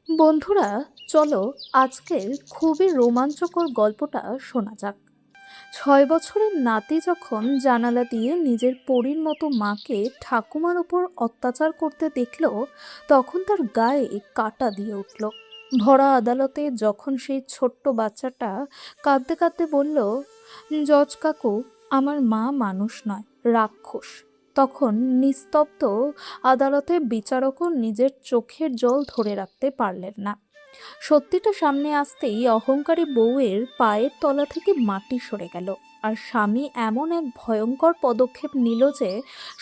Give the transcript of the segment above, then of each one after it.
বন্ধুরা, চলো আজকের খুবই রোমাঞ্চকর গল্পটা শোনা যাক। 6 বছরের নাতি যখন জানালা দিয়ে নিজের পরীর মতো মাকে ঠাকুমার ওপর অত্যাচার করতে দেখলো, তখন তার গায়ে কাঁটা দিয়ে উঠল। ভরা আদালতে যখন সেই ছোট্ট বাচ্চাটা কাঁদতে কাঁদতে বলল, জজ কাকু, আমার মা মানুষ নয়, রাক্ষস, তখন নিস্তব্ধ আদালতের বিচারকও নিজের চোখের জল ধরে রাখতে পারলেন না। সত্যিটা সামনে আসতেই অহংকারী বউয়ের পায়ের তলা থেকে মাটি সরে গেল, আর স্বামী এমন এক ভয়ঙ্কর পদক্ষেপ নিল যে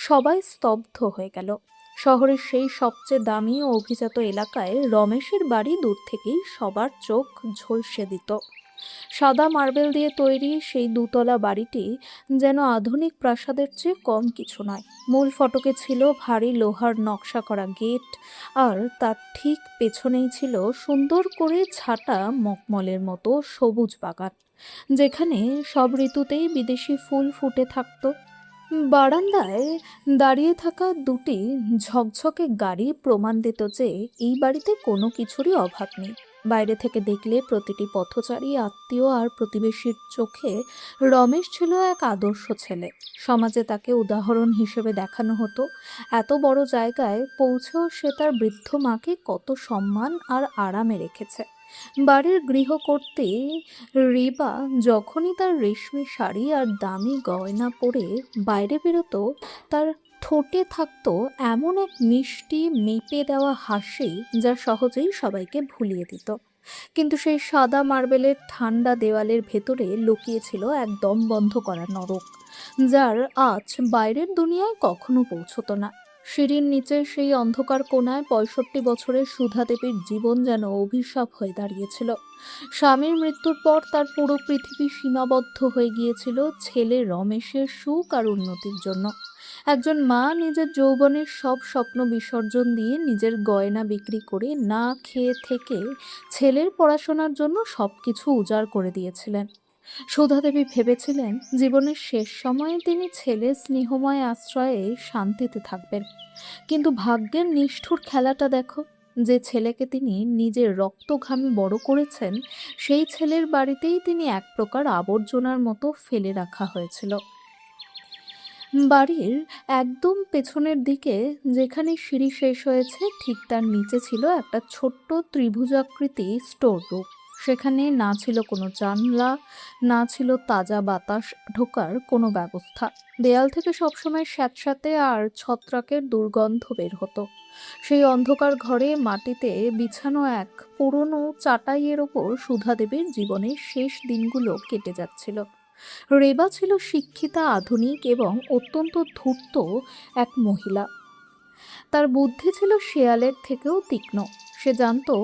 সবাই স্তব্ধ হয়ে গেল। শহরের সেই সবচেয়ে দামি ও অভিজাত এলাকায় রমেশের বাড়ি দূর থেকেই সবার চোখ ঝলসে দিত। সাদা মার্বেল দিয়ে তৈরি সেই দুতলা বাড়িটি যেন আধুনিক প্রাসাদের চেয়ে কম কিছু নয়। মূল ফটকে ছিল ভারী লোহার নকশা করা গেট, আর তার ঠিক পেছনেই ছিল সুন্দর করে ছাটা মখমলের মতো সবুজ বাগান, যেখানে সব ঋতুতেই বিদেশি ফুল ফুটে থাকতো। বারান্দায় দাঁড়িয়ে থাকা দুটি ঝকঝকে গাড়ি প্রমাণ দিত যে এই বাড়িতে কোনো কিছুরই অভাব নেই। বাইরে থেকে দেখলে প্রতিটি পথচারী, আত্মীয় আর প্রতিবেশীর চোখে রমেশ ছিল এক আদর্শ ছেলে। সমাজে তাকে উদাহরণ হিসেবে দেখানো হতো। এত বড় জায়গায় পৌঁছেও সে তার বৃদ্ধ মাকে কত সম্মান আর আরামে রেখেছে। বাড়ির গৃহকর্ত্রী রিবা যখনই তার রেশমি শাড়ি আর দামি গয়না পরে বাইরে বেরোতো, তার ঠোঁটে থাকতো এমন এক মিষ্টি মেপে দেওয়া হাসি যা সহজেই সবাইকে ভুলিয়ে দিত। কিন্তু সেই সাদা মার্বেলের ঠান্ডা দেওয়ালের ভেতরে লুকিয়ে ছিল এক দম বন্ধ করা নরক, যার আঁচ বাইরের দুনিয়ায় কখনো পৌঁছতো না। সিঁড়ির নিচে সেই অন্ধকার কোণায় 65 বছরের সুধা দেবীর জীবন যেন অভিশাপ হয়ে দাঁড়িয়েছিল। স্বামীর মৃত্যুর পর তার পুরো পৃথিবী সীমাবদ্ধ হয়ে গিয়েছিল ছেলে রমেশের সুখ আর উন্নতির জন্য। একজন মা নিজের যৌবনের সব স্বপ্ন বিসর্জন দিয়ে, নিজের গয়না বিক্রি করে, না খেয়ে থেকে ছেলের পড়াশোনার জন্য সবকিছু উজাড় করে দিয়েছিলেন। সুধা দেবী ভেবেছিলেন জীবনের শেষ সময়ে তিনি ছেলের স্নেহময় আশ্রয়ে শান্তিতে থাকবেন। কিন্তু ভাগ্যের নিষ্ঠুর খেলাটা দেখো, যে ছেলেকে তিনি নিজের রক্ত ঘামে বড় করেছেন, সেই ছেলের বাড়িতেই তিনি এক প্রকার আবর্জনার মতো ফেলে রাখা হয়েছিল। বাড়ির একদম পেছনের দিকে যেখানে সিঁড়ি শেষ হয়েছে, ঠিক তার নিচে ছিল একটা ছোট্ট ত্রিভুজাকৃতি স্টোর রুম। সেখানে না ছিল কোনো জানলা, না ছিল তাজা বাতাস ঢোকার কোনো ব্যবস্থা। দেয়াল থেকে সবসময় স্যাঁতস্যাঁতে আর ছত্রাকের দুর্গন্ধ বের হতো। সেই অন্ধকার ঘরে মাটিতে বিছানো এক পুরনো চাটাইয়ের ওপর সুধা দেবীর জীবনের শেষ দিনগুলো কেটে যাচ্ছিল। রেবা ছিল শিক্ষিতা, আধুনিক এবং অত্যন্ত ধূর্ত এক মহিলা। তার বুদ্ধি ছিল শেয়ালের থেকেও তীক্ষ্ণ। সে জানতো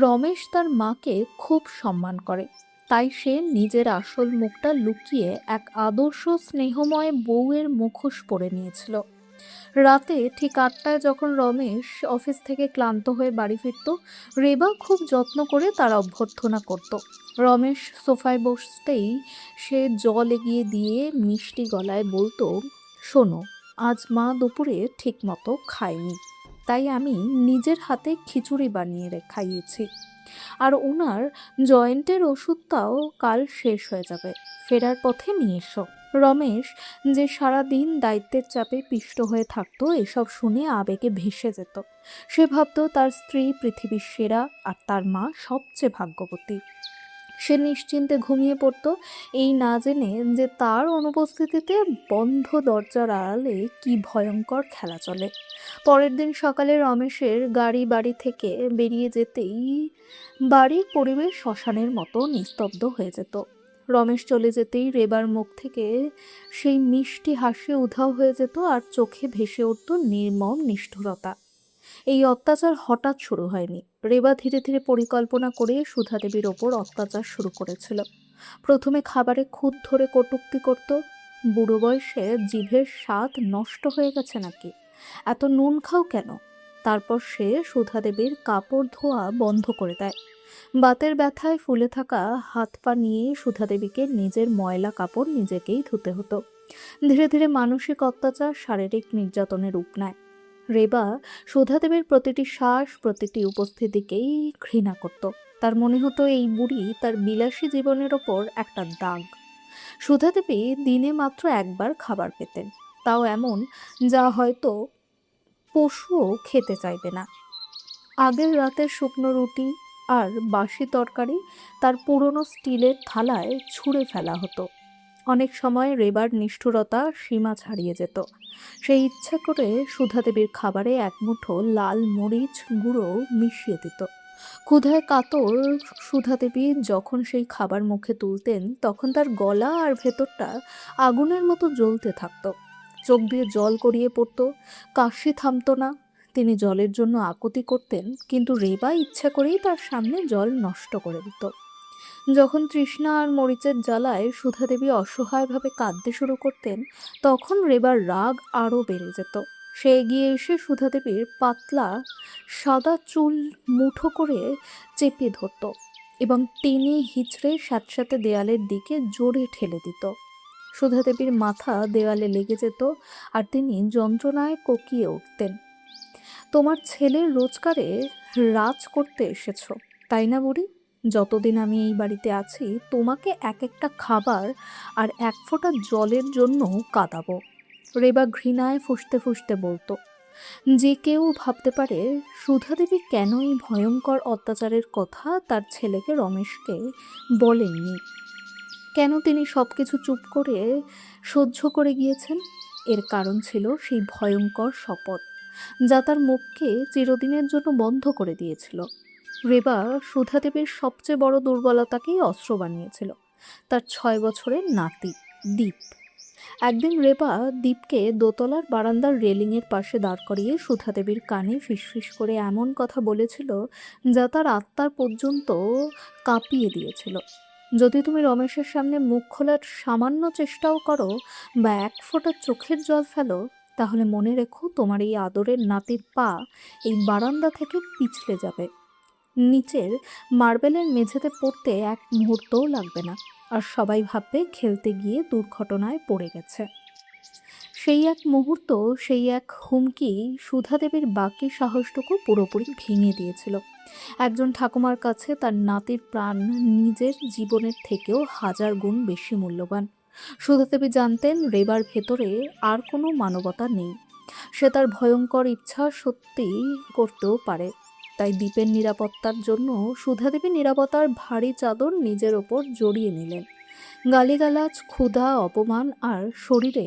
রমেশ তার মাকে খুব সম্মান করে, তাই সে নিজের আসল মুখটা লুকিয়ে এক আদর্শ স্নেহময় বউয়ের মুখোশ পরে নিয়েছিল। রাতে ঠিক 8টায় যখন রমেশ অফিস থেকে ক্লান্ত হয়ে বাড়ি ফিরত, রেবা খুব যত্ন করে তার অভ্যর্থনা করত। রমেশ সোফায় বসতেই সে জল এগিয়ে দিয়ে মিষ্টি গলায় বলতো, শোনো, আজ মা দুপুরে ঠিক মতো খায়নি, তাই আমি নিজের হাতে খিচুড়ি বানিয়ে খাইয়েছি। আর ওনার জয়েন্টের ওষুধটাও কাল শেষ হয়ে যাবে, ফেরার পথে নিয়ে এসো। রমেশ, যে সারা দিন দায়িত্বের চাপে পিষ্ট হয়ে থাকতো, এসব শুনে আবেগে ভেসে যেত। সে ভাবতো তার স্ত্রী পৃথিবীর সেরা আর তার মা সবচেয়ে ভাগ্যবতী। সে নিশ্চিন্তে ঘুমিয়ে পড়তো, এই না জেনে যে তার অনুপস্থিতিতে বন্ধ দরজার আড়ালে কি ভয়ঙ্কর খেলা চলে। পরের দিন সকালে রমেশের গাড়ি বাড়ি থেকে বেরিয়ে যেতেই বাড়ির পরিবেশ শ্মশানের মতো নিস্তব্ধ হয়ে যেত। রমেশ চলে যেতেই রেবার মুখ থেকে সেই মিষ্টি হাসি উধাও হয়ে যেত, আর চোখে ভেসে উঠত নির্মম নিষ্ঠুরতা। এই অত্যাচার হঠাৎ শুরু হয়নি। রেবা ধীরে ধীরে পরিকল্পনা করে সুধা দেবীর ওপর অত্যাচার শুরু করেছিল। প্রথমে খাবারে খুঁত ধরে কটূক্তি করত, বুড়ো বয়সে জিভের স্বাদ নষ্ট হয়ে গেছে নাকি, এত নুন খাও কেন। তারপর সে সুধা দেবীর কাপড় ধোয়া বন্ধ করে দেয়। বাতের ব্যথায় ফুলে থাকা হাত পা নিয়ে সুধা দেবীকে নিজের ময়লা কাপড় নিজেকেই ধুতে হতো। ধীরে ধীরে মানসিক অত্যাচার শারীরিক নির্যাতনের রূপ নেয়। রেবা সুধাদেবীর প্রতিটি শ্বাস, প্রতিটি উপস্থিতিকেই ঘৃণা করত। তার মনে হতো এই বুড়ি তার বিলাসী জীবনের ওপর একটা দাগ। সুধাদেবী দিনে মাত্র একবার খাবার পেতেন, তাও এমন যা হয়তো পশুও খেতে চাইবে না। আগের রাতের শুকনো রুটি আর বাসি তরকারি তার পুরনো স্টিলের থালায় ছুঁড়ে ফেলা হতো। অনেক সময় রেবার নিষ্ঠুরতা সীমা ছাড়িয়ে যেত। সে ইচ্ছা করে সুধাদেবীর খাবারে এক মুঠো লাল মরিচ গুঁড়ো মিশিয়ে দিত। ক্ষুধায় কাতর সুধাদেবী যখন সেই খাবার মুখে তুলতেন, তখন তার গলা আর ভেতরটা আগুনের মতো জ্বলতে থাকতো। চোখ দিয়ে জল গড়িয়ে পড়তো, কাশি থামতো না। তিনি জলের জন্য আকুতি করতেন, কিন্তু রেবা ইচ্ছা করেই তার সামনে জল নষ্ট করে দিত। যখন তৃষ্ণা আর মরিচের জ্বালায় সুধাদেবী অসহায়ভাবে কাঁদতে শুরু করতেন, তখন রেবার রাগ আরও বেড়ে যেত। সে এগিয়ে এসে সুধাদেবীর পাতলা সাদা চুল মুঠো করে চেপে ধরত এবং টেনে হিচড়ে স্যাঁতস্যাঁতে দেয়ালের দিকে জোরে ঠেলে দিত। সুধাদেবীর মাথা দেওয়ালে লেগে যেত আর তিনি যন্ত্রণায় কোকিয়ে উঠতেন। তোমার ছেলের রোজগারে রাজ করতে এসেছো, তাই না বুড়ি? যতদিন আমি এই বাড়িতে আছি তোমাকে এক একটা খাবার আর এক ফোঁটা জলের জন্য কাঁদাবো। রেবা ঘৃণায় ফুঁসতে ফুঁসতে বলতো। যে কেউ ভাবতে পারে সুধাদেবী কেন এই ভয়ঙ্কর অত্যাচারের কথা তার ছেলেকে রমেশকে বলেননি, কেন তিনি সব কিছু চুপ করে সহ্য করে গিয়েছেন। এর কারণ ছিল সেই ভয়ঙ্কর শপথ, যা তার মুখকে চিরদিনের জন্য বন্ধ করে দিয়েছিল। রেবা সুধাদেবীর সবচেয়ে বড় দুর্বলতাকেই অস্ত্র বানিয়েছিল, তার 6 বছরের নাতি দীপ। একদিন রেবা দীপকে দোতলার বারান্দার রেলিংয়ের পাশে দাঁড় করিয়ে সুধাদেবীর কানে ফিসফিস করে এমন কথা বলেছিল যা তার আত্মার পর্যন্ত কাঁপিয়ে দিয়েছিল। যদি তুমি রমেশের সামনে মুখ খোলার সামান্য চেষ্টাও করো বা এক ফোঁটা চোখের জল ফেলো, তাহলে মনে রেখো তোমার এই আদরের নাতির পা এই বারান্দা থেকে পিছলে যাবে। নিচের মার্বেলের মেঝেতে পড়তে এক মুহূর্তও লাগবে না, আর সবাই ভাববে খেলতে গিয়ে দুর্ঘটনায় পড়ে গেছে। সেই এক মুহূর্ত, সেই এক হুমকি সুধাদেবীর বাকি সাহসটুকু পুরোপুরি ভেঙে দিয়েছিল। একজন ঠাকুমার কাছে তার নাতির প্রাণ নিজের জীবনের থেকেও 1000 গুণ বেশি মূল্যবান। সুধাদেবী জানতেন রেবার ভেতরে আর কোনো মানবতা নেই। সে তার ভয়ঙ্কর ইচ্ছা সত্যি করতেও পারে। তাই দ্বীপের নিরাপত্তার জন্য সুধাদেবী নিরাপত্তার ভারী চাদর নিজের ওপর জড়িয়ে নিলেন। গালিগালাজ, ক্ষুধা, অপমান আর শরীরে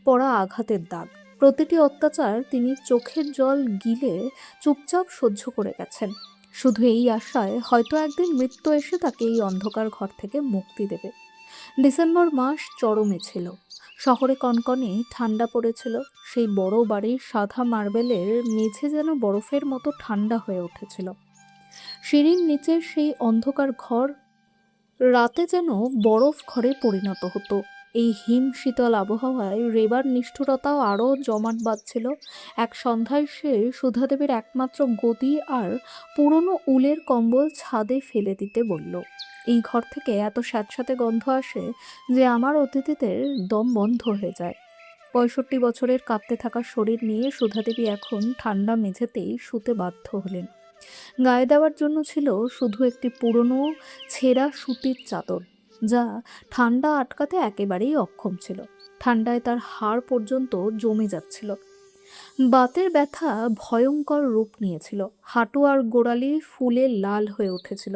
পড়া আঘাতের দাগ, প্রতিটি অত্যাচার তিনি চোখের জল গিলে চুপচাপ সহ্য করে গেছেন, শুধু এই আশায় হয়তো একদিন মৃত্যু এসে তাকে এই অন্ধকার ঘর থেকে মুক্তি দেবে। ডিসেম্বর মাস চরমে ছিল। শহরে কনকনে ঠান্ডা পড়েছিল। সেই বড় বাড়ির সাদা মার্বেলের মেঝে যেন বরফের মতো ঠান্ডা হয়ে উঠেছিল। সিঁড়ির নিচের সেই অন্ধকার ঘর রাতে যেন বরফ ঘরে পরিণত হতো। এই হিম শীতল আবহাওয়ায় রেবার নিষ্ঠুরতাও আরও জমাট বাঁধছিল। এক সন্ধ্যায় সে সুধাদেবীর একমাত্র গদি আর পুরনো উলের কম্বল ছাদে ফেলে দিতে বলল। এই ঘর থেকে এত স্যাঁতস্যাঁতে গন্ধ আসে যে আমার অতিথিদের দম বন্ধ হয়ে যায়। 65 বছরের কাঁপতে থাকা শরীর নিয়ে সুধাদেবী এখন ঠান্ডা মেঝেতেই শুতে বাধ্য হলেন। গায়ে দেওয়ার জন্য ছিল শুধু একটি পুরনো ছেঁড়া সুতির চাদর, যা ঠান্ডা আটকাতে একেবারেই অক্ষম ছিল। ঠান্ডায় তার হাড় পর্যন্ত জমে যাচ্ছিল। বাতের ব্যথা ভয়ঙ্কর রূপ নিয়েছিল। হাঁটু আর গোড়ালি ফুলে লাল হয়ে উঠেছিল।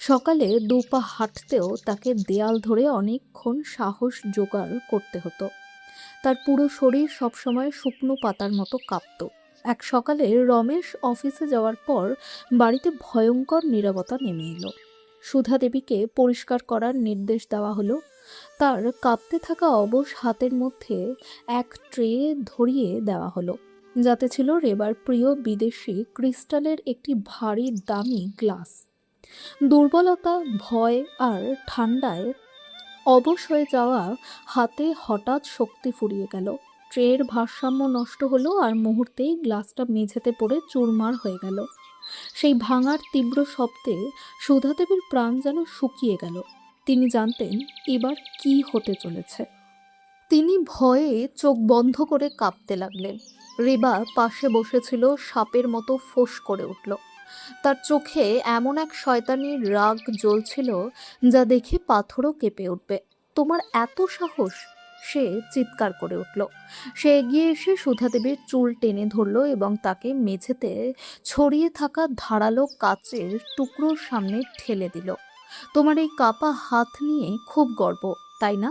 সকালে দুপা হাঁটতেও তাকে দেয়াল ধরে অনেকক্ষণ সাহস জোগাড় করতে হতো। তার পুরো শরীর সবসময় শুকনো পাতার মতো কাঁপত। এক সকালে রমেশ অফিসে যাওয়ার পর বাড়িতে ভয়ঙ্কর নীরবতা নেমে এলো। সুধা দেবীকে পরিষ্কার করার নির্দেশ দেওয়া হলো। তার কাঁপতে থাকা অবশ হাতের মধ্যে এক ট্রে ধরিয়ে দেওয়া হলো, যাতে ছিল রেবার প্রিয় বিদেশি ক্রিস্টালের একটি ভারী দামি গ্লাস। দুর্বলতা, ভয় আর ঠান্ডায় অবশ হয়ে যাওয়া হাতে হঠাৎ শক্তি ফুরিয়ে গেল। ট্রের ভারসাম্য নষ্ট হলো আর মুহূর্তেই গ্লাসটা মেঝেতে পড়ে চুরমার হয়ে গেল। সেই ভাঙার তীব্র শব্দে সুধাদেবীর প্রাণ যেন শুকিয়ে গেল। তিনি জানতেন এবার কি হতে চলেছে। তিনি ভয়ে চোখ বন্ধ করে কাঁপতে লাগলেন। রেবা পাশে বসেছিল, সাপের মতো ফোঁস করে উঠল। তার চোখে এমন এক শয়তানির রাগ জ্বলছিল যা দেখে পাথরও কেঁপে উঠবে। তোমার এত সাহস! সে চিৎকার করে উঠল। সে এগিয়ে এসে সুধা দেবীর চুল টেনে ধরল এবং তাকে মেঝেতে ছড়িয়ে থাকা ধারালো কাচের টুকরোর সামনে ঠেলে দিল। তোমার এই কাপা হাত নিয়ে খুব গর্ব, তাই না?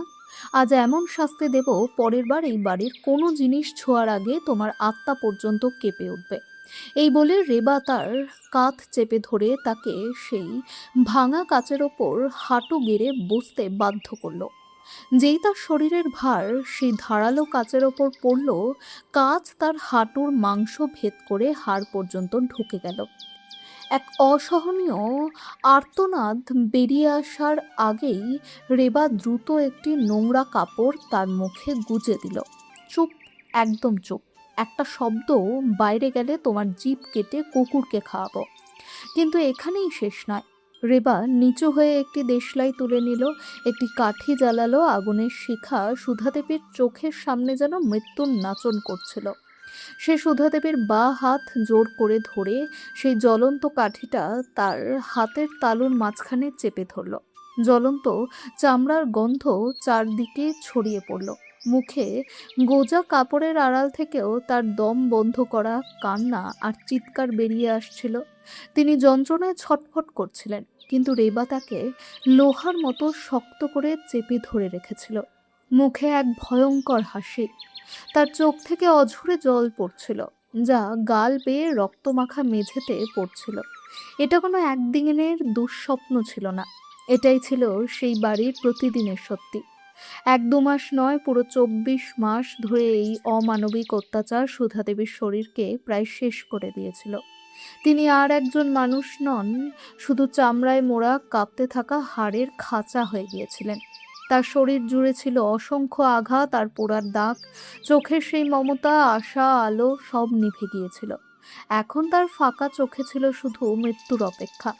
আজ এমন শাস্তি দেব, পরের বার এই বাড়ির কোনো জিনিস ছোঁয়ার আগে তোমার আত্মা পর্যন্ত কেঁপে উঠবে। এই বলে রেবা তার কাঁধ চেপে ধরে তাকে সেই ভাঙা কাচের ওপর হাঁটু গেড়ে বসতে বাধ্য করল। যেই তার শরীরের ভার সেই ধারালো কাচের ওপর পড়ল, কাচ তার হাঁটুর মাংস ভেদ করে হাড় পর্যন্ত ঢুকে গেল। এক অসহনীয় আর্তনাদ বেরিয়ে আসার আগেই রেবা দ্রুত একটি নোংরা কাপড় তার মুখে গুজে দিল। চুপ, একদম চুপ। একটা শব্দ বাইরে গেলে তোমার জিভ কেটে কুকুরকে খাওয়াবো। কিন্তু এখানেই শেষ নয়। রেবা নিচু হয়ে একটি দেশলাই তুলে নিল, একটি কাঠি জ্বালালো। আগুনের শিখা সুধাদেবীর চোখের সামনে যেন মৃত্যুর নাচন করছিল। সে সুধাদেবীর বাঁ হাত জোর করে ধরে সেই জ্বলন্ত কাঠিটা তার হাতের তালুর মাঝখানে চেপে ধরল। জ্বলন্ত চামড়ার গন্ধ চারদিকে ছড়িয়ে পড়ল। মুখে গোজা কাপড়ের আড়াল থেকেও তার দম বন্ধ করা কান্না আর চিৎকার বেরিয়ে আসছিল। তিনি যন্ত্রণায় ছটফট করছিলেন, কিন্তু রেবা তাকে লোহার মতো শক্ত করে চেপে ধরে রেখেছিল। মুখে এক ভয়ঙ্কর হাসি। তার চোখ থেকে অঝরে জল পড়ছিল, যা গাল বেয়ে রক্তমাখা মেঝেতে পড়ছিল। এটা কোনো একদিনের দুঃস্বপ্ন ছিল না, এটাই ছিল সেই বাড়ির প্রতিদিনের সত্যি। 1-2 মাস নয়, পুরো 24 মাস ধরে এই অমানবিক অত্যাচার সুধাদেবীর শরীরকে প্রায় শেষ করে দিয়েছিল। তিনি আর একজন মানুষ নন, শুধু চামড়ায় মোড়া কাঁপতে থাকা হাড়ের খাঁচা হয়ে গিয়েছিলেন। তার শরীর জুড়ে ছিল অসংখ্য আঘাত আর পোড়ার দাগ। চোখের সেই মমতা, আশা, আলো সব নিভে গিয়েছিল। এখন তার ফাঁকা চোখে ছিল শুধু মৃত্যুর অপেক্ষা।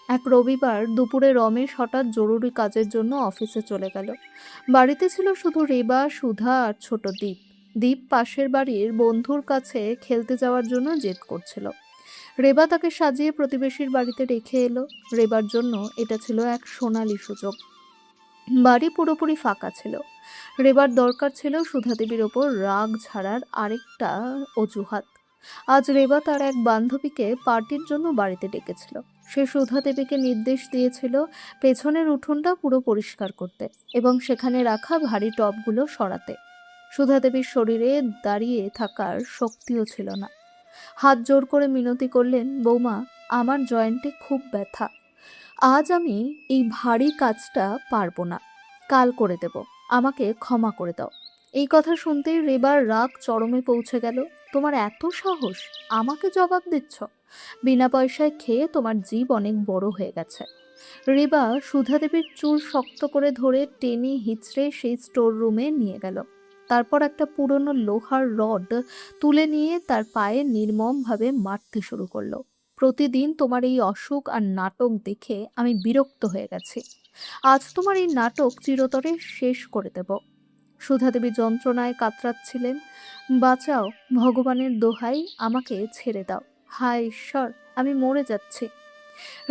এক রবিবার দুপুরে রমেশ হঠাৎ জরুরি কাজের জন্য অফিসে চলে গেল। বাড়িতে ছিল শুধু রেবা, সুধা আর ছোট দ্বীপ। দ্বীপ পাশের বাড়ির বন্ধুর কাছে খেলতে যাওয়ার জন্য জেদ করছিল। রেবা তাকে সাজিয়ে প্রতিবেশীর বাড়িতে রেখে এলো। রেবার জন্য এটা ছিল এক সোনালী সুযোগ। বাড়ি পুরোপুরি ফাঁকা ছিল। রেবার দরকার ছিল সুধাদেবীর ওপর রাগ ঝাড়ার আরেকটা অজুহাত। আজ রেবা তার এক বান্ধবীকে পার্টির জন্য বাড়িতে ডেকেছিল। সে সুধাদেবীকে নির্দেশ দিয়েছিল পেছনের উঠোনটা পুরো পরিষ্কার করতে এবং সেখানে রাখা ভারী টবগুলো সরাতে। সুধাদেবীর শরীরে দাঁড়িয়ে থাকার শক্তিও ছিল না। হাত জোর করে মিনতি করলেন, বৌমা, আমার জয়েন্টে খুব ব্যথা। আজ আমি এই ভারী কাজটা পারবো না, কাল করে দেব। আমাকে ক্ষমা করে দাও। এই কথা শুনতেই রেবার রাগ চরমে পৌঁছে গেল। তোমার এত সাহস, আমাকে জবাব দিচ্ছ? বিনা পয়সায় খেয়ে তোমার জিভ অনেক বড় হয়ে গেছে। রেবা সুধাদেবীর চুল শক্ত করে ধরে টেনে হিচড়ে সেই স্টোর রুমে নিয়ে গেল। তারপর একটা পুরনো লোহার রড তুলে নিয়ে তার পায়ে নির্মমভাবে মারতে শুরু করলো। প্রতিদিন তোমার এই অসুখ আর নাটক দেখে আমি বিরক্ত হয়ে গেছি। আজ তোমার এই নাটক চিরতরে শেষ করে দেব। সুধাদেবী যন্ত্রণায় কাতরাচ্ছিলেন। বাঁচাও, ভগবানের দোহাই, আমাকে ছেড়ে দাও। হায় ঈশ্বর, আমি মরে যাচ্ছি।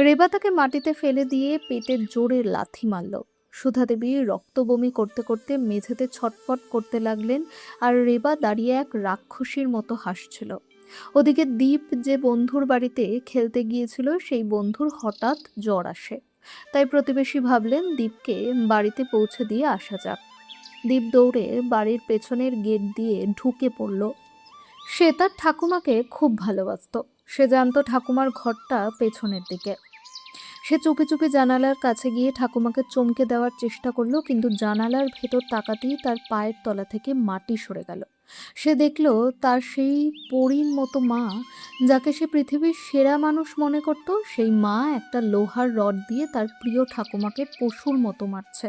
রেবা তাকে মাটিতে ফেলে দিয়ে পেটে জোরে লাথি মারল। সুধাদেবী রক্ত বমি করতে করতে মেঝেতে ছটফট করতে লাগলেন, আর রেবা দাঁড়িয়ে এক রাক্ষসীর মতো হাসছিল। ওদিকে দ্বীপ যে বন্ধুর বাড়িতে খেলতে গিয়েছিল, সেই বন্ধুর হঠাৎ জ্বর আসে। তাই প্রতিবেশী ভাবলেন দ্বীপকে বাড়িতে পৌঁছে দিয়ে আসা যাক। দ্বীপ দৌড়ে বাড়ির পেছনের গেট দিয়ে ঢুকে পড়ল। সে তার ঠাকুমাকে খুব ভালোবাসতো। সে জানতো ঠাকুমার ঘরটা পেছনের দিকে। সে চুপি চুপি জানালার কাছে গিয়ে ঠাকুমাকে চমকে দেওয়ার চেষ্টা করলো, কিন্তু জানালার ভেতর তাকাতেই তার পায়ের তলা থেকে মাটি সরে গেল। সে দেখল তার সেই পরীর মতো মা, যাকে সে পৃথিবীর সেরা মানুষ মনে করত, সেই মা একটা লোহার রড দিয়ে তার প্রিয় ঠাকুমাকে পশুর মতো মারছে।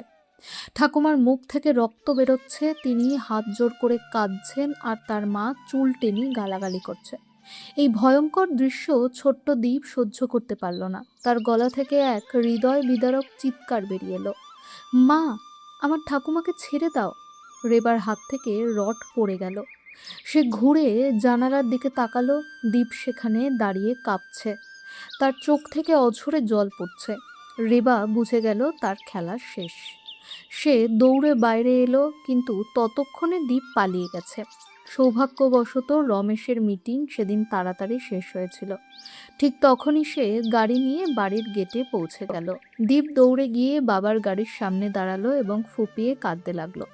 ঠাকুমার মুখ থেকে রক্ত বেরোচ্ছে, তিনি হাত জোর করে কাঁদছেন, আর তার মা চুল টেনে গালাগালি করছে। এই ভয়ঙ্কর দৃশ্য ছোট্ট দ্বীপ সহ্য করতে পারল না। তার গলা থেকে এক হৃদয় বিদারক চিৎকার বেরিয়ে এলো, মা, আমার ঠাকুমাকে ছেড়ে দাও। রেবার হাত থেকে রড পড়ে গেল। সে ঘুরে জানালার দিকে তাকালো। দীপ সেখানে দাঁড়িয়ে কাঁপছে, তার চোখ থেকে অঝরে জল পড়ছে। রেবা বুঝে গেল তার খেলা শেষ। সে দৌড়ে বাইরে এলো, কিন্তু ততক্ষণে দীপ পালিয়ে গেছে। সৌভাগ্যবশত রমেশের মিটিং সেদিন তাড়াতাড়ি শেষ হয়েছিল। ঠিক তখনই সে গাড়ি নিয়ে বাড়ির গেটে পৌঁছে গেল। দীপ দৌড়ে গিয়ে বাবার গাড়ির সামনে দাঁড়ালো এবং ফুপিয়ে কাঁদতে লাগলো।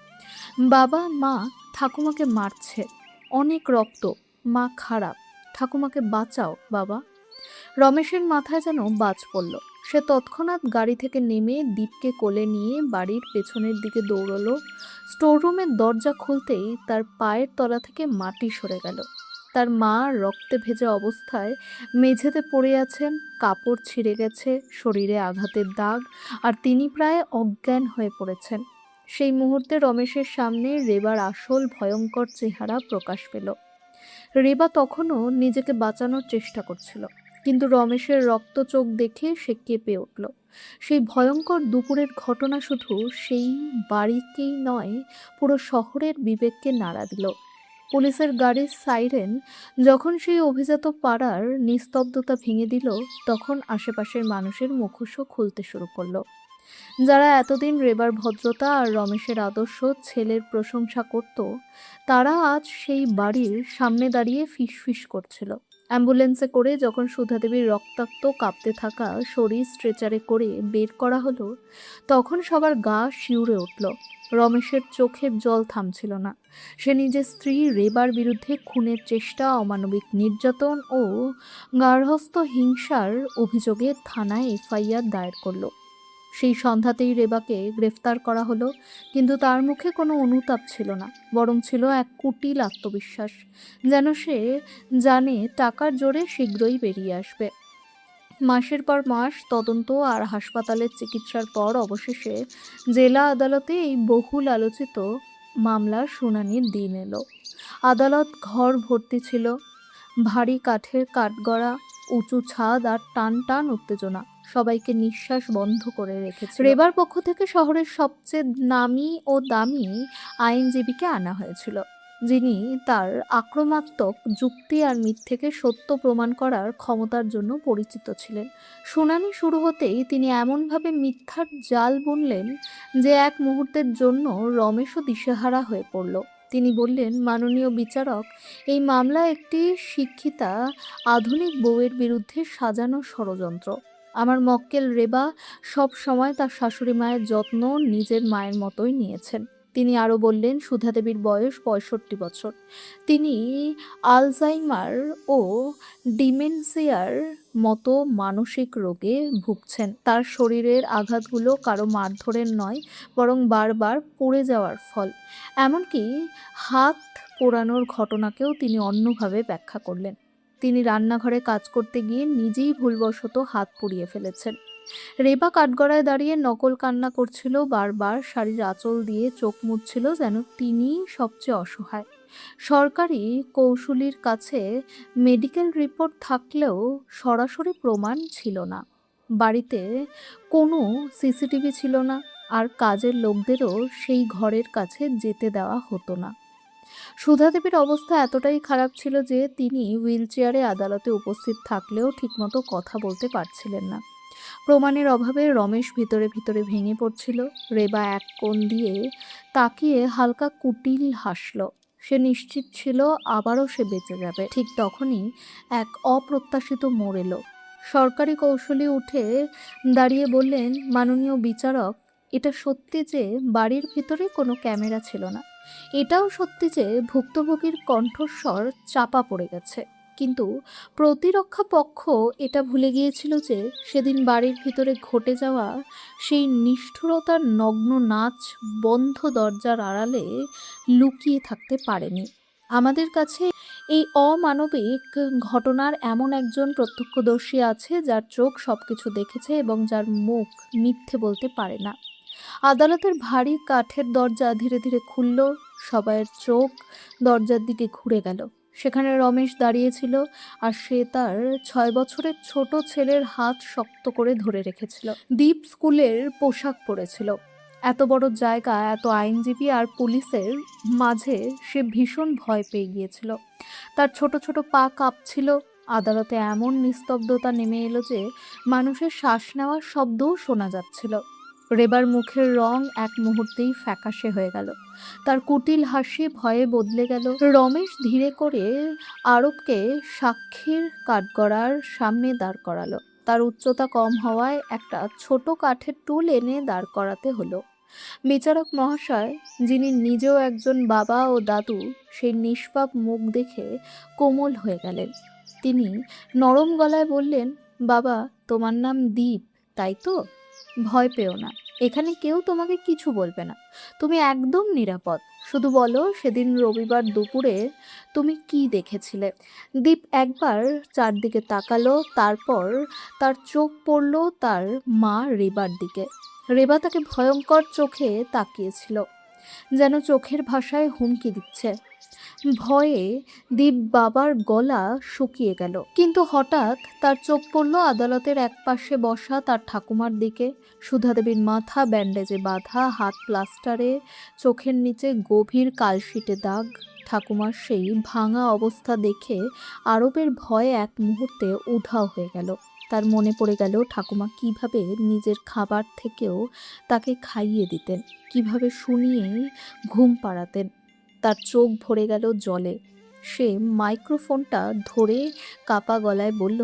বাবা, মা ঠাকুমাকে মারছে, অনেক রক্ত, মা খারাপ, ঠাকুমাকে বাঁচাও বাবা। রমেশের মাথায় যেন বাজ পড়ল। সে তৎক্ষণাৎ গাড়ি থেকে নেমে দীপকে কোলে নিয়ে বাড়ির পেছনের দিকে দৌড়লো। স্টোররুমের দরজা খুলতেই তার পায়ের তলা থেকে মাটি সরে গেল। তার মা রক্তে ভেজা অবস্থায় মেঝেতে পড়ে আছেন, কাপড় ছিঁড়ে গেছে, শরীরে আঘাতের দাগ, আর তিনি প্রায় অজ্ঞান হয়ে পড়েছেন। সেই মুহূর্তে রমেশের সামনে রেবার আসল ভয়ঙ্কর চেহারা প্রকাশ পেল। রেবা তখনও নিজেকে বাঁচানোর চেষ্টা করছিল, কিন্তু রমেশের রক্ত চোখ দেখে সে কেঁপে উঠল। সেই ভয়ঙ্কর দুপুরের ঘটনা শুধু সেই বাড়িকেই নয়, পুরো শহরের বিবেককে নাড়া দিল। পুলিশের গাড়ির সাইরেন যখন সেই অভিজাত পাড়ার নিস্তব্ধতা ভেঙে দিল, তখন আশেপাশের মানুষের মুখোশও খুলতে শুরু করলো। যারা এতদিন রেবার ভদ্রতা আর রমেশের আদর্শ ছেলের প্রশংসা করত, তারা আজ সেই বাড়ির সামনে দাঁড়িয়ে ফিসফিস করছিল। অ্যাম্বুলেন্সে করে যখন সুধাদেবীর রক্তাক্ত কাঁপতে থাকা শরীর স্ট্রেচারে করে বের করা হলো, তখন সবার গা শিউরে উঠল। রমেশের চোখের জল থামছিল না। সে নিজের স্ত্রী রেবার বিরুদ্ধে খুনের চেষ্টা, অমানবিক নির্যাতন ও গার্হস্থ্য হিংসার অভিযোগে থানায় এফআইআর দায়ের করল। সেই সন্ধ্যাতেই রেবাকে গ্রেফতার করা হলো, কিন্তু তার মুখে কোনো অনুতাপ ছিল না, বরং ছিল এক কুটিল আত্মবিশ্বাস, যেন সে জানে টাকার জোরে শীঘ্রই বেরিয়ে আসবে। মাসের পর মাস তদন্ত আর হাসপাতালের চিকিৎসার পর অবশেষে জেলা আদালতে এই বহুল আলোচিত মামলার শুনানির দিন এলো। আদালত ঘর ভর্তি ছিল, ভারী কাঠের কাঠগড়া, উঁচু ছাদ আর টান টান উত্তেজনা সবাইকে নিঃশ্বাস বন্ধ করে রেখেছে। রেবার পক্ষ থেকে শহরের সবচেয়ে নামি ও দামি আইনজীবীকে আনা হয়েছিল, যিনি তার আক্রমণাত্মক যুক্তি আর মিথ্যেকে সত্য প্রমাণ করার ক্ষমতার জন্য পরিচিত ছিলেন। শুনানি শুরু হতেই তিনি এমনভাবে মিথ্যার জাল বুনলেন যে এক মুহূর্তের জন্য রমেশও দিশেহারা হয়ে পড়ল। তিনি বললেন, মাননীয় বিচারক, এই মামলা একটি শিক্ষিতা আধুনিক বউয়ের বিরুদ্ধে সাজানো ষড়যন্ত্র। আমার মক্কেল রেবা সব সময় তার শাশুড়ি মায়ের যত্ন নিজের মায়ের মতোই নিয়েছেন। তিনি আরও বললেন, সুধাদেবীর বয়স 65 বছর। তিনি আলজাইমার ও ডিমেনশিয়ার মতো মানসিক রোগে ভুগছেন। তার শরীরের আঘাতগুলো কারো মারধরের নয়, বরং বারবার পড়ে যাওয়ার ফল। এমনকি হাত পোড়ানোর ঘটনাকেও তিনি অন্যভাবে ব্যাখ্যা করলেন। তিনি রান্নাঘরে কাজ করতে গিয়ে নিজেই ভুলবশত হাত পুড়িয়ে ফেলেছেন। রেবা কাঠগড়ায় দাঁড়িয়ে নকল কান্না করছিল, বারবার শাড়ির আঁচল দিয়ে চোখ মুছছিল, যেন তিনিই সবচেয়ে অসহায়। সরকারি কৌশলীর কাছে মেডিকেল রিপোর্ট থাকলেও সরাসরি প্রমাণ ছিল না। বাড়িতে কোনো সিসিটিভি ছিল না, আর কাজের লোকদেরও সেই ঘরের কাছে যেতে দেওয়া হতো না। সুধাদেবীর অবস্থা এতটাই খারাপ ছিল যে তিনি হুইলচেয়ারে আদালতে উপস্থিত থাকলেও ঠিকমতো কথা বলতে পারছিলেন না। প্রমাণের অভাবে রমেশ ভিতরে ভিতরে ভেঙে পড়ছিল। রেবা এক কোণ দিয়ে তাকিয়ে হালকা কুটিল হাসল। সে নিশ্চিত ছিল আবারও সে বেঁচে যাবে। ঠিক তখনই এক অপ্রত্যাশিত মোড় এলো। সরকারি কৌশলী উঠে দাঁড়িয়ে বললেন, মাননীয় বিচারক, এটা সত্যি যে বাড়ির ভিতরে কোনো ক্যামেরা ছিল না। এটাও সত্যি যে ভুক্তভোগীর কণ্ঠস্বর চাপা পড়ে গেছে। কিন্তু প্রতিরক্ষা পক্ষ এটা ভুলে গিয়েছিল যে সেদিন বাড়ির ভিতরে ঘটে যাওয়া সেই নিষ্ঠুরতার নগ্ন নাচ বন্ধ দরজার আড়ালে লুকিয়ে থাকতে পারেনি। আমাদের কাছে এই অমানবিক ঘটনার এমন একজন প্রত্যক্ষদর্শী আছে, যার চোখ সবকিছু দেখেছে এবং যার মুখ মিথ্যে বলতে পারে না। আদালতের ভারী কাঠের দরজা ধীরে ধীরে খুলল। সবাইয়ের চোখ দরজার দিকে ঘুরে গেল। সেখানে রমেশ দাঁড়িয়েছিল, আর সে তার 6 বছরের ছোট ছেলের হাত শক্ত করে ধরে রেখেছিল। দীপ স্কুলের পোশাক পরেছিল, এত বড় জায়গা, এত আইনজীবী আর পুলিশের মাঝে সে ভীষণ ভয় পেয়ে গিয়েছিল। তার ছোট ছোট পা কাঁপছিল। আদালতে এমন নিস্তব্ধতা নেমে এলো যে মানুষের শ্বাস নেওয়ার শব্দও শোনা যাচ্ছিল। রেবার মুখের রং এক মুহূর্তেই ফ্যাকাশে হয়ে গেল। তার কুটিল হাসি ভয়ে বদলে গেল। রমেশ ধীরে করে আরবকে সাক্ষীর কাঠগড়ার সামনে দাঁড় করালো। তার উচ্চতা কম হওয়ায় একটা ছোট কাঠের টুল এনে দাঁড় করাতে হলো। বিচারক মহাশয়, যিনি নিজেও একজন বাবা ও দাদু, সেই নিষ্পাপ মুখ দেখে কোমল হয়ে গেলেন। তিনি নরম গলায় বললেন, বাবা, তোমার নাম দীপ, তাই তো? ভয় পেও না, এখানে কেউ তোমাকে কিছু বলবে না। তুমি একদম নিরাপদ। শুধু বলো, সেদিন রবিবার দুপুরে তুমি কি দেখেছিলে? দীপ একবার চারদিকে তাকালো, তারপর তার চোখ পড়ল তার মা রেবার দিকে। রেবা তাকে ভয়ঙ্কর চোখে তাকিয়েছিল, যেন চোখের ভাষায় হুমকি দিচ্ছে। ভয়ে দীপ বাবার গলা শুকিয়ে গেল। কিন্তু হঠাৎ তার চোখ পড়ল আদালতের একপাশে বসা তার ঠাকুমার দিকে। সুধা দেবীর মাথা ব্যান্ডেজে বাঁধা, হাত প্লাস্টারে, চোখের নিচে গভীর কালশিটে দাগ। ঠাকুমার সেই ভাঙা অবস্থা দেখে আরবের ভয়ে এক মুহূর্তে উধাও হয়ে গেল। তার মনে পড়ে গেল ঠাকুমা কিভাবে নিজের খাবার থেকেও তাকে খাইয়ে দিতেন, কিভাবে শুনিয়ে ঘুম পাড়াতেন। তার চোখ ভরে গেল জলে। সে মাইক্রোফোনটা ধরে কাপা গলায় বলল,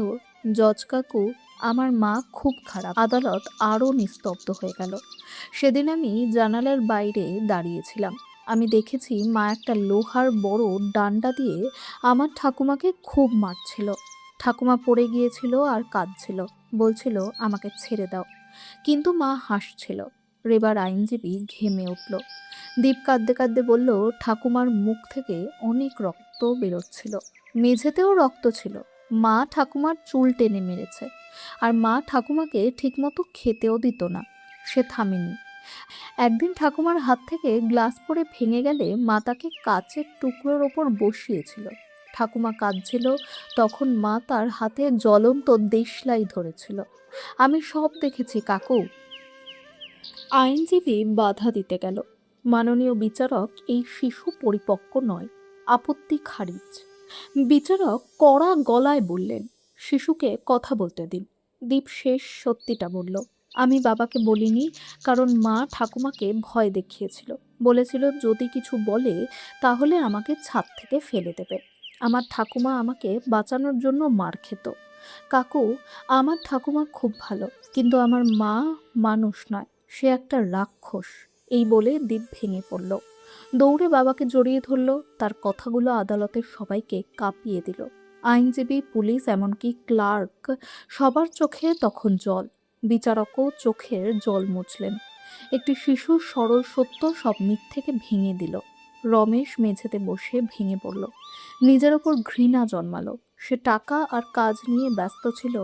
জজ কাকু, আমার মা খুব খারাপ। আদালত আরও নিস্তব্ধ হয়ে গেল। সেদিন আমি জানালার বাইরে দাঁড়িয়েছিলাম। আমি দেখেছি মা একটা লোহার বড় ডান্ডা দিয়ে আমার ঠাকুমাকে খুব মারছিল। ঠাকুমা পড়ে গিয়েছিল আর কাঁদছিল, বলছিল আমাকে ছেড়ে দাও। কিন্তু মা হাসছিল। রেবার আইনজীবী ঘেমে উঠল। দীপ কাঁদতে কাঁদতে বলল, ঠাকুমার মুখ থেকে অনেক রক্ত বেরোচ্ছিল, মেঝেতেও রক্ত ছিল। মা ঠাকুমার চুল টেনে মেরেছে, আর মা ঠাকুমাকে ঠিকমতো খেতেও দিত না। সে থামেনি। একদিন ঠাকুমার হাত থেকে গ্লাস পড়ে ভেঙে গেলে মা তাকে কাচের টুকরোর ওপর বসিয়েছিল। ঠাকুমা কাঁদছিল, তখন মা তার হাতে জ্বলন্ত দেশলাই ধরেছিল। আমি সব দেখেছি কাকু। আইনজীবী বাধা দিতে গেল। মাননীয় বিচারক, এই শিশু পরিপক্ক নয়। আপত্তি খারিজ। বিচারক কড়া গলায় বললেন, শিশুকে কথা বলতে দিন। দীপ শেষ সত্যিটা বলল, আমি বাবাকে বলিনি, কারণ মা ঠাকুমাকে ভয় দেখিয়েছিল। বলেছিল যদি কিছু বলে তাহলে আমাকে ছাদ থেকে ফেলে দেবে। আমার ঠাকুমা আমাকে বাঁচানোর জন্য মার খেত। কাকু, আমার ঠাকুমা খুব ভালো, কিন্তু আমার মা মানুষ নয়, সে একটা রাক্ষস। এই বলে দীপ ভেঙে পড়ল। দৌড়ে বাবাকে জড়িয়ে ধরল। তার কথাগুলো আদালতের সবাইকে কাঁপিয়ে দিল। আইনজীবী, পুলিশ, এমনকি ক্লার্ক, সবার চোখে তখন জল। বিচারকও চোখের জল মুছলেন। একটি শিশুর সরল সত্য সব মিথ্যেকে ভেঙে দিল। রমেশ মেঝেতে বসে ভেঙে পড়ল। নিজের ওপর ঘৃণা জন্মালো। সে টাকা আর কাজ নিয়ে ব্যস্ত ছিল,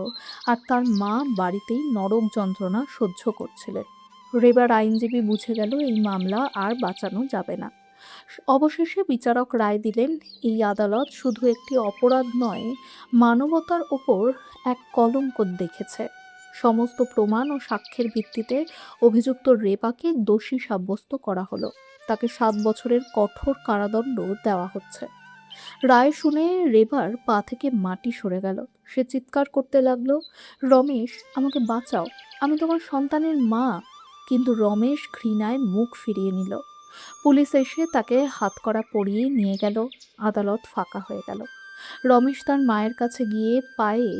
আর তার মা বাড়িতেই নরক যন্ত্রণা সহ্য করছিলেন। রেবার আইনজীবী বুঝে গেল এই মামলা আর বাঁচানো যাবে না। অবশেষে বিচারক রায় দিলেন, এই আদালত শুধু একটি অপরাধ নয়, মানবতার ওপর এক কলঙ্ক দেখেছে। সমস্ত প্রমাণ ও সাক্ষ্যের ভিত্তিতে অভিযুক্ত রেবাকে দোষী সাব্যস্ত করা হলো। তাকে 7 বছরের কঠোর কারাদণ্ড দেওয়া হচ্ছে। রায় শুনে রেবার পা থেকে মাটি সরে গেল। সে চিৎকার করতে লাগলো, রমেশ, আমাকে বাঁচাও, আমি তোমার সন্তানের মা। কিন্তু রমেশ ঘৃণায় মুখ ফিরিয়ে নিল। পুলিশ এসে তাকে হাতকড়া পরিয়ে নিয়ে গেল। আদালত ফাঁকা হয়ে গেল। রমেশ তার মায়ের কাছে গিয়ে পায়ে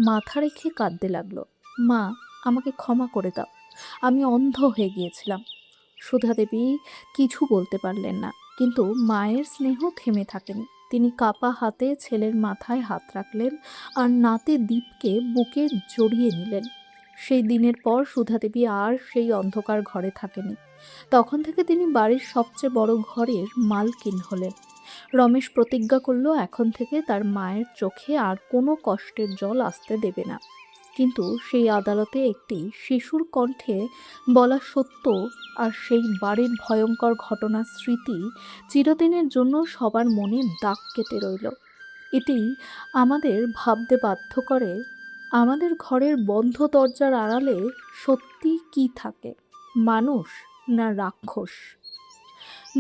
মাথা রেখে কাঁদতে লাগলো, মা, আমাকে ক্ষমা করে দাও, আমি অন্ধ হয়ে গিয়েছিলাম। সুধা দেবী কিছু বলতে পারলেন না, কিন্তু মায়ের স্নেহ থেমে থাকেনি। তিনি কাপা হাতে ছেলের মাথায় হাত রাখলেন আর নাতি দীপকে বুকে জড়িয়ে নিলেন। সেই দিনের পর সুধা দেবী আর সেই অন্ধকার ঘরে থাকেনি। তখন থেকে তিনি বাড়ির সবচেয়ে বড় ঘরের মালকিন হলেন। রমেশ প্রতিজ্ঞা করল এখন থেকে তার মায়ের চোখে আর কোনো কষ্টের জল আসতে দেবে না। কিন্তু সেই আদালতে একটি শিশুর কণ্ঠে বলা সত্য আর সেই বাড়ির ভয়ঙ্কর ঘটনার স্মৃতি চিরদিনের জন্য সবার মনে দাগ কেটে রইল। এটি আমাদের ভাবতে বাধ্য করে, আমাদের ঘরের বন্ধ দরজার আড়ালে সত্যি কি থাকে। মানুষ না রাক্ষস?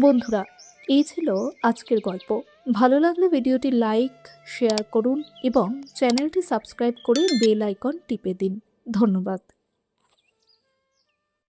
বন্ধুরা, এই ছিল আজকের গল্প। ভালো লাগলে ভিডিওটি লাইক, শেয়ার করুন এবং চ্যানেলটি সাবস্ক্রাইব করে বেল আইকন টিপে দিন। ধন্যবাদ।